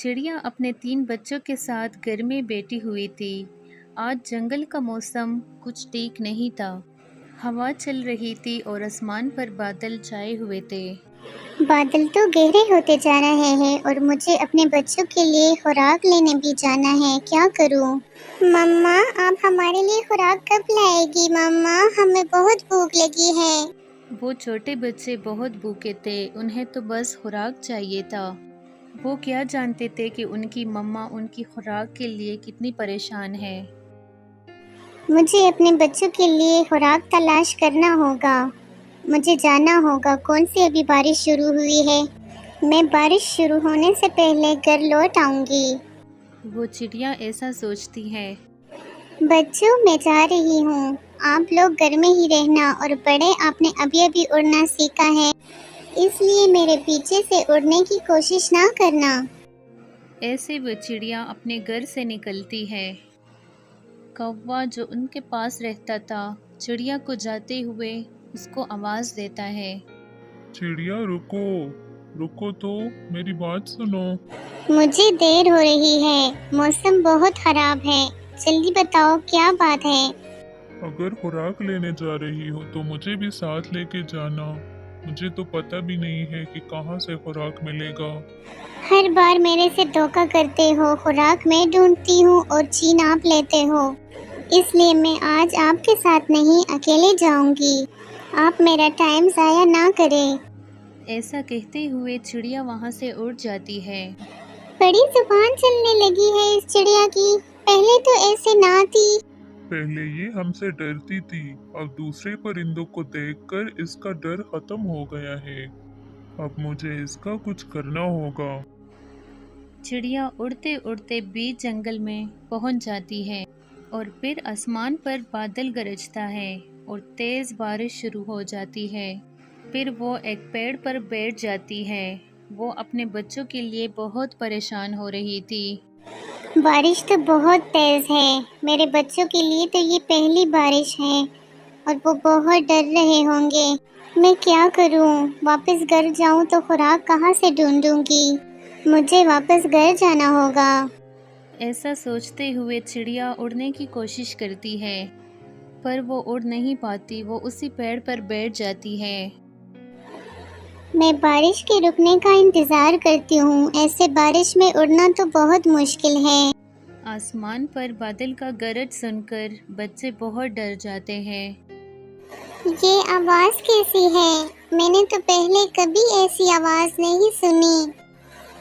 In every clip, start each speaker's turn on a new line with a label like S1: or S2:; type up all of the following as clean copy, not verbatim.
S1: चिड़िया अपने 3 बच्चों के साथ घर में बैठी हुई थी। आज जंगल का मौसम कुछ ठीक नहीं था। हवा चल रही थी और आसमान पर बादल छाए हुए थे।
S2: बादल तो गहरे होते जा रहे हैं और मुझे अपने बच्चों के लिए खुराक लेने भी जाना है। क्या करूं? मम्मा, आप हमारे लिए खुराक कब लाएगी? मम्मा, हमें बहुत भूख लगी है।
S1: वो छोटे बच्चे बहुत भूखे थे, उन्हें तो बस खुराक चाहिए था। वो क्या जानते थे कि उनकी मम्मा उनकी खुराक के लिए कितनी परेशान है।
S2: मुझे अपने बच्चों के लिए खुराक तलाश करना होगा। मुझे जाना होगा। कौन सी अभी बारिश शुरू हुई है? मैं बारिश शुरू होने से पहले घर लौट आऊंगी।
S1: वो चिड़िया ऐसा सोचती है।
S2: बच्चों, मैं जा रही हूँ। आप लोग घर में ही रहना और बड़े, आपने अभी अभी उड़ना सीखा है, इसलिए मेरे पीछे से उड़ने की कोशिश ना करना।
S1: ऐसे वो चिड़िया अपने घर से निकलती है। कौवा जो उनके पास रहता था, चिड़िया को जाते हुए उसको आवाज देता है।
S3: चिड़िया रुको, रुको तो, मेरी बात सुनो।
S2: मुझे देर हो रही है, मौसम बहुत खराब है। जल्दी बताओ, क्या बात है?
S3: अगर खुराक लेने जा रही हो तो मुझे भी साथ लेके जाना। मुझे तो पता भी नहीं है कि कहाँ से खुराक मिलेगा।
S2: हर बार मेरे से धोखा करते हो। खुराक मैं ढूंढती हूँ और छीन आप लेते हो, इसलिए मैं आज आपके साथ नहीं, अकेले जाऊंगी। आप मेरा टाइम जाया ना करें।
S1: ऐसा कहते हुए चिड़िया वहां से उड़ जाती है।
S2: बड़ी जुबान चलने लगी है इस चिड़िया की। पहले तो ऐसे ना थी।
S3: पहले ये हमसे डरती थी, अब दूसरे परिंदों को देखकर इसका डर खत्म हो गया है। अब मुझे इसका कुछ करना होगा।
S1: चिड़िया उड़ते उड़ते बीच जंगल में पहुंच जाती है और फिर आसमान पर बादल गरजता है और तेज बारिश शुरू हो जाती है। फिर वो एक पेड़ पर बैठ जाती है। वो अपने बच्चों के लिए बहुत परेशान हो रही थी।
S2: बारिश तो बहुत तेज है। मेरे बच्चों के लिए तो ये पहली बारिश है और वो बहुत डर रहे होंगे। मैं क्या करूं? वापस घर जाऊं तो खुराक कहाँ से ढूंढूंगी? मुझे वापस घर जाना होगा।
S1: ऐसा सोचते हुए चिड़िया उड़ने की कोशिश करती है, पर वो उड़ नहीं पाती। वो उसी पेड़ पर बैठ जाती है।
S2: मैं बारिश के रुकने का इंतजार करती हूँ। ऐसे बारिश में उड़ना तो बहुत मुश्किल है।
S1: आसमान पर बादल का गरज सुनकर बच्चे बहुत डर जाते हैं।
S2: ये आवाज कैसी है? मैंने तो पहले कभी ऐसी आवाज नहीं सुनी।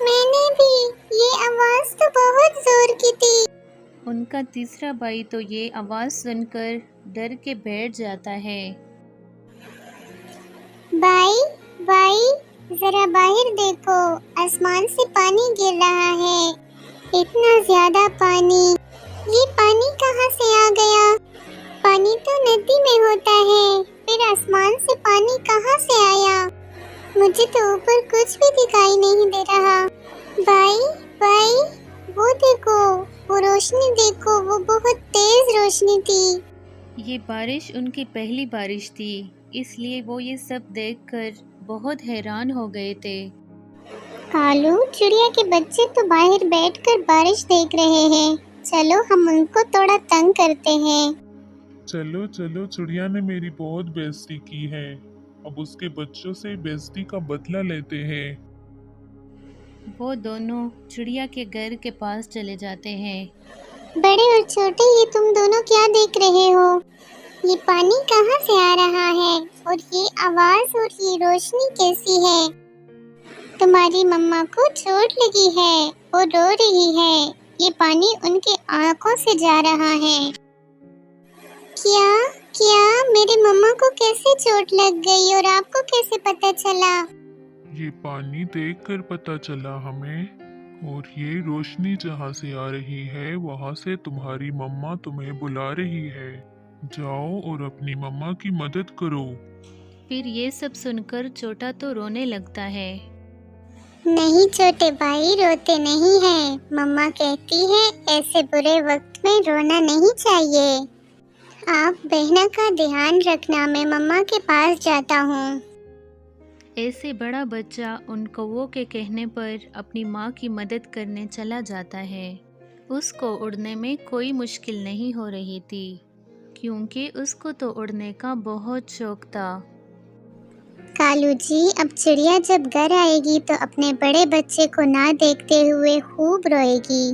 S2: मैंने भी। ये आवाज तो बहुत जोर की थी।
S1: उनका तीसरा भाई तो ये आवाज सुनकर डर के बैठ जाता है।
S2: भाई, भाई, जरा बाहर देखो। आसमान से पानी गिर रहा है। इतना ज्यादा पानी। ये पानी कहाँ से आ गया? पानी तो नदी में होता है, फिर आसमान से पानी कहाँ से आया? मुझे तो ऊपर कुछ भी दिखाई नहीं दे रहा। भाई, भाई, वो देखो, वो रोशनी देखो, वो बहुत तेज रोशनी थी।
S1: ये बारिश उनकी पहली बारिश थी, इसलिए वो ये सब देखकर बहुत हैरान हो गए थे।
S2: कालू, चिड़िया के बच्चे तो बाहर बैठकर बारिश देख रहे हैं। चलो हम उनको थोड़ा तंग करते हैं।
S3: चलो चलो, चिड़िया ने मेरी बहुत बेइज्जती की है। अब उसके बच्चों से बेइज्जती का बदला लेते हैं।
S1: वो दोनों चिड़िया के घर के पास चले जाते हैं।
S2: बड़े और छोटे, ये तुम दोनों क्या देख रहे हो? ये पानी कहाँ से आ रहा है और ये आवाज और ये रोशनी कैसी है? तुम्हारी मम्मा को चोट लगी है और रो रही है। ये पानी उनके आंखों से जा रहा है। क्या क्या मेरे मम्मा को कैसे चोट लग गई और आपको कैसे पता चला?
S3: ये पानी देखकर पता चला हमें। और ये रोशनी जहाँ से आ रही है वहाँ से तुम्हारी मम्मा तुम्हें बुला रही है। जाओ और अपनी मम्मा की मदद करो।
S1: फिर ये सब सुनकर छोटा तो रोने लगता है।
S2: नहीं छोटे भाई, रोते नहीं हैं। मम्मा कहती है ऐसे बुरे वक्त में रोना नहीं चाहिए। आप बहना का ध्यान रखना, मैं मम्मा के पास जाता हूँ।
S1: ऐसे बड़ा बच्चा उन कौवों के कहने पर अपनी माँ की मदद करने चला जाता है। उसको उड़ने में कोई मुश्किल नहीं हो रही थी, क्योंकि उसको तो उड़ने का बहुत शौक था।
S2: कालू जी, अब चिड़िया जब घर आएगी तो अपने बड़े बच्चे को ना देखते हुए खूब रोएगी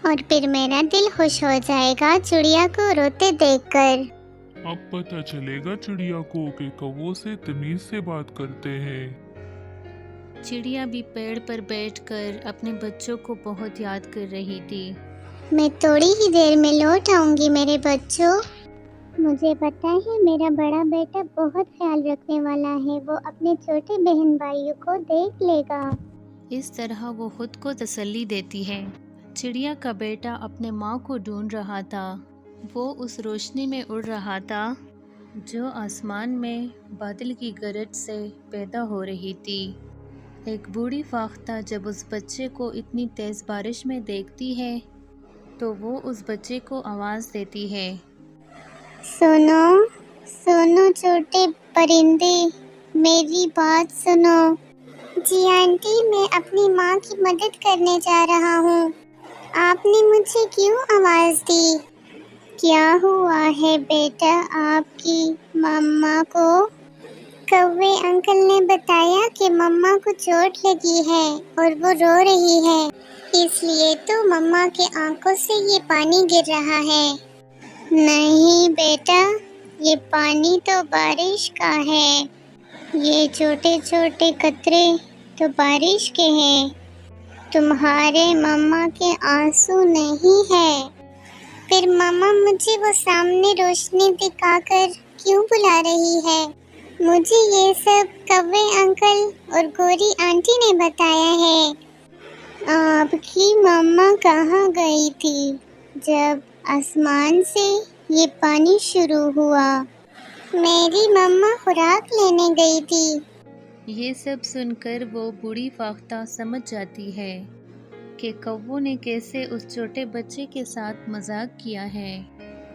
S2: और फिर मेरा दिल खुश हो जाएगा चिड़िया को रोते देखकर।
S3: अब पता चलेगा चिड़िया को कि कौवों से तमीज से बात करते हैं।
S1: चिड़िया भी पेड़ पर बैठकर अपने बच्चों को बहुत याद कर रही थी।
S2: मैं थोड़ी ही देर में लौट आऊंगी मेरे बच्चों। मुझे पता है मेरा बड़ा बेटा बहुत ख्याल रखने वाला है, वो अपने छोटे बहन भाइयों को देख लेगा।
S1: इस तरह वो खुद को तसल्ली देती है। चिड़िया का बेटा अपने माँ को ढूंढ रहा था। वो उस रोशनी में उड़ रहा था जो आसमान में बादल की गरज से पैदा हो रही थी। एक बूढ़ी फाख्ता जब उस बच्चे को इतनी तेज़ बारिश में देखती है तो वो उस बच्चे को आवाज़ देती है,
S2: सुनो सुनो छोटे परिंदे, मेरी बात सुनो। जी आंटी, मैं अपनी माँ की मदद करने जा रहा हूँ। आपने मुझे क्यों आवाज़ दी? क्या हुआ है बेटा आपकी मम्मा को? कौवे अंकल ने बताया कि मम्मा को चोट लगी है और वो रो रही है, इसलिए तो मम्मा के आंखों से ये पानी गिर रहा है। नहीं बेटा, ये पानी तो बारिश का है। ये छोटे छोटे कतरे तो बारिश के हैं, तुम्हारे मम्मा के आंसू नहीं है। फिर मम्मा मुझे वो सामने रोशनी दिखाकर क्यों बुला रही है? मुझे ये सब कौवे अंकल और गोरी आंटी ने बताया है। आपकी मम्मा कहाँ गई थी जब आसमान से ये पानी शुरू हुआ? मेरी मम्मा खुराक लेने गई थी।
S1: ये सब सुनकर वो बूढ़ी फाख्ता समझ जाती है कि कौवों ने कैसे उस छोटे बच्चे के साथ मजाक किया है,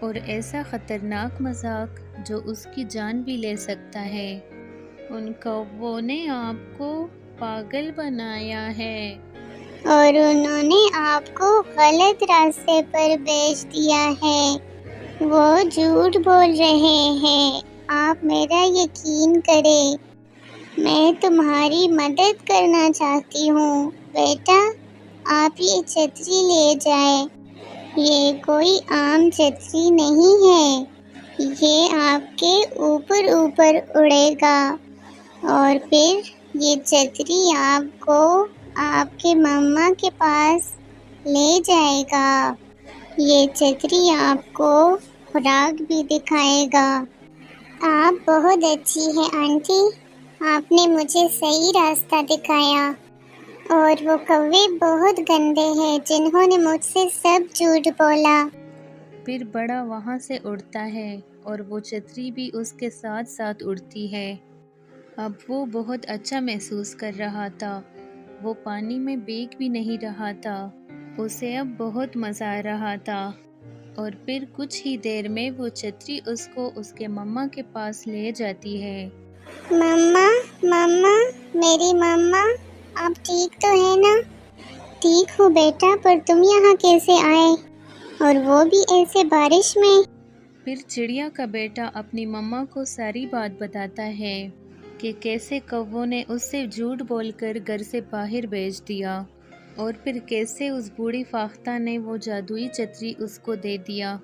S1: और ऐसा ख़तरनाक मजाक जो उसकी जान भी ले सकता है। उन कौवों ने आपको पागल बनाया है
S2: और उन्होंने आपको गलत रास्ते पर भेज दिया है। वो झूठ बोल रहे हैं, आप मेरा यकीन करें। मैं तुम्हारी मदद करना चाहती हूँ बेटा, आप ये छतरी ले जाएं। ये कोई आम छतरी नहीं है, ये आपके ऊपर ऊपर उड़ेगा और फिर ये छतरी आपको आपके मम्मा के पास ले जाएगा। ये छतरी आपको खुराक भी दिखाएगा। आप बहुत अच्छी हैं आंटी, आपने मुझे सही रास्ता दिखाया। और वो कौवे बहुत गंदे हैं जिन्होंने मुझसे सब झूठ बोला।
S1: फिर बड़ा वहाँ से उड़ता है और वो छतरी भी उसके साथ साथ उड़ती है। अब वो बहुत अच्छा महसूस कर रहा था। वो पानी में भीग भी नहीं रहा था। उसे अब बहुत मज़ा आ रहा था। और फिर कुछ ही देर में वो छतरी उसको उसके मम्मा के पास ले जाती है।
S2: मम्मा, मम्मा, मेरी मम्मा, आप ठीक तो है ना? ठीक हूँ बेटा, पर तुम यहाँ कैसे आए? और वो भी ऐसे बारिश में?
S1: फिर चिड़िया का बेटा अपनी मम्मा को सारी बात बताता है कि कैसे कौवों ने उससे झूठ बोलकर घर से बाहर भेज दिया, और फिर कैसे उस बूढ़ी फाख्ता ने वो जादुई छतरी उसको दे दिया।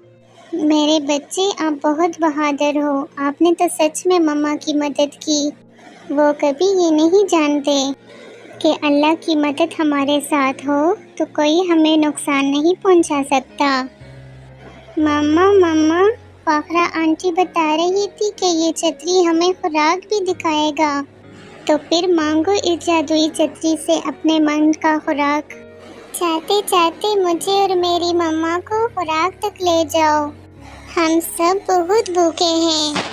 S2: मेरे बच्चे, आप बहुत बहादुर हो। आपने तो सच में मम्मा की मदद की। वो कभी ये नहीं जानते कि अल्लाह की मदद हमारे साथ हो तो कोई हमें नुकसान नहीं पहुंचा सकता। मम्मा, मम्मा, फाखरा आंटी बता रही थी कि ये छतरी हमें खुराक भी दिखाएगा, तो फिर मांगो इस जादुई छतरी से अपने मन का खुराक। चाहते चाहते मुझे और मेरी मम्मा को खुराक तक ले जाओ, हम सब बहुत भूखे हैं।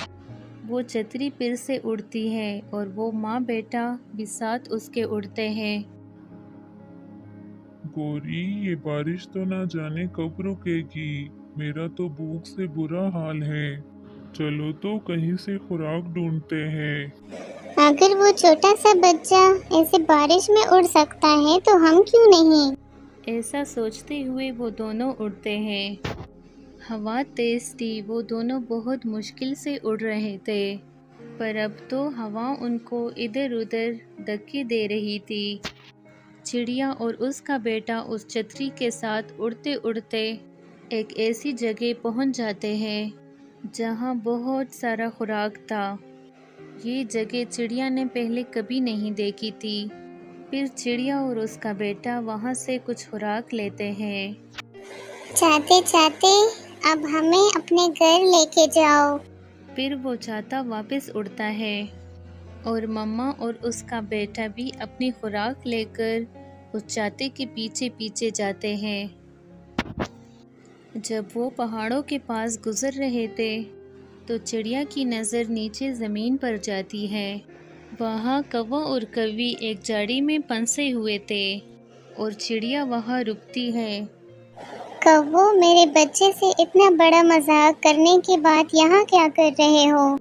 S1: वो छतरी फिर से उड़ती है और वो माँ बेटा भी साथ उसके उड़ते हैं।
S3: गोरी, ये बारिश तो ना जाने कब रुकेगी। मेरा तो भूख से बुरा हाल है। चलो तो कहीं से खुराक ढूंढते हैं।
S2: अगर वो छोटा सा बच्चा ऐसे बारिश में उड़ सकता है तो हम क्यों नहीं।
S1: ऐसा सोचते हुए वो दोनों उड़ते हैं। हवा तेज थी, वो दोनों बहुत मुश्किल से उड़ रहे थे, पर अब तो हवा उनको इधर उधर धक्के दे रही थी। चिड़िया और उसका बेटा उस छतरी के साथ उड़ते उड़ते एक ऐसी जगह पहुंच जाते हैं जहां बहुत सारा खुराक था। ये जगह चिड़िया ने पहले कभी नहीं देखी थी। फिर चिड़िया और उसका बेटा वहां से कुछ खुराक लेते हैं।
S2: चाहते चाहते अब हमें अपने घर लेके जाओ।
S1: फिर वो चाहता वापस उड़ता है और मम्मा और उसका बेटा भी अपनी खुराक लेकर उस चाहते के पीछे पीछे जाते हैं। जब वो पहाड़ों के पास गुजर रहे थे तो चिड़िया की नज़र नीचे ज़मीन पर जाती है। वहाँ कौवा और कौवी एक झाड़ी में फंसे हुए थे और चिड़िया वहाँ रुकती है।
S2: कौवो, मेरे बच्चे से इतना बड़ा मजाक करने के बाद यहाँ क्या कर रहे हो।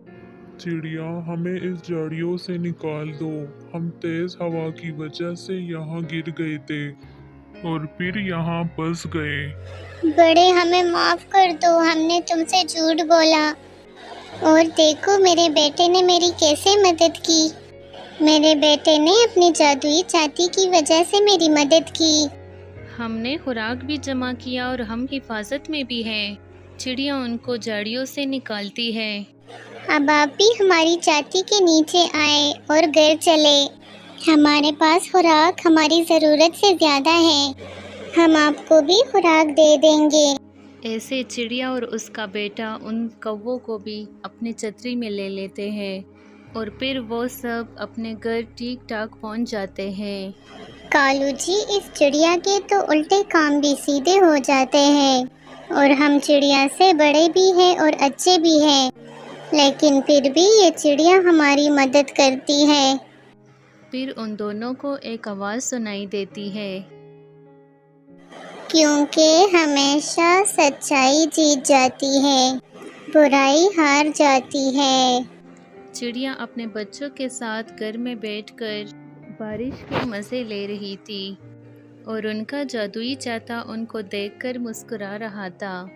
S3: चिड़िया, हमें इस झाड़ियों से निकाल दो। हम तेज हवा की वजह से यहाँ गिर गए थे और फिर यहाँ फंस गए।
S2: बड़े, हमें माफ कर दो, हमने तुमसे झूठ बोला। और देखो मेरे बेटे ने मेरी कैसे मदद की। मेरे बेटे ने अपनी जादुई छाती की वजह से मेरी मदद की।
S1: हमने खुराक भी जमा किया और हम हिफाजत में भी हैं। चिड़िया उनको झाड़ियों से निकालती है।
S2: अब आप भी हमारी छाती के नीचे आए और घर चले। हमारे पास खुराक हमारी ज़रूरत से ज़्यादा है। हम आपको भी खुराक दे देंगे।
S1: ऐसे चिड़िया और उसका बेटा उन कौवों को भी अपनी छतरी में ले लेते हैं और फिर वो सब अपने घर ठीक ठाक पहुंच जाते हैं।
S2: कालू जी, इस चिड़िया के तो उल्टे काम भी सीधे हो जाते हैं और हम चिड़िया से बड़े भी हैं और अच्छे भी हैं, लेकिन फिर भी ये चिड़िया हमारी मदद करती है।
S1: फिर उन दोनों को एक आवाज़ सुनाई देती है।
S2: क्योंकि हमेशा सच्चाई जीत जाती है, बुराई हार जाती है।
S1: चिड़िया अपने बच्चों के साथ घर में बैठकर बारिश के मज़े ले रही थी और उनका जादुई चाहता उनको देखकर मुस्कुरा रहा था।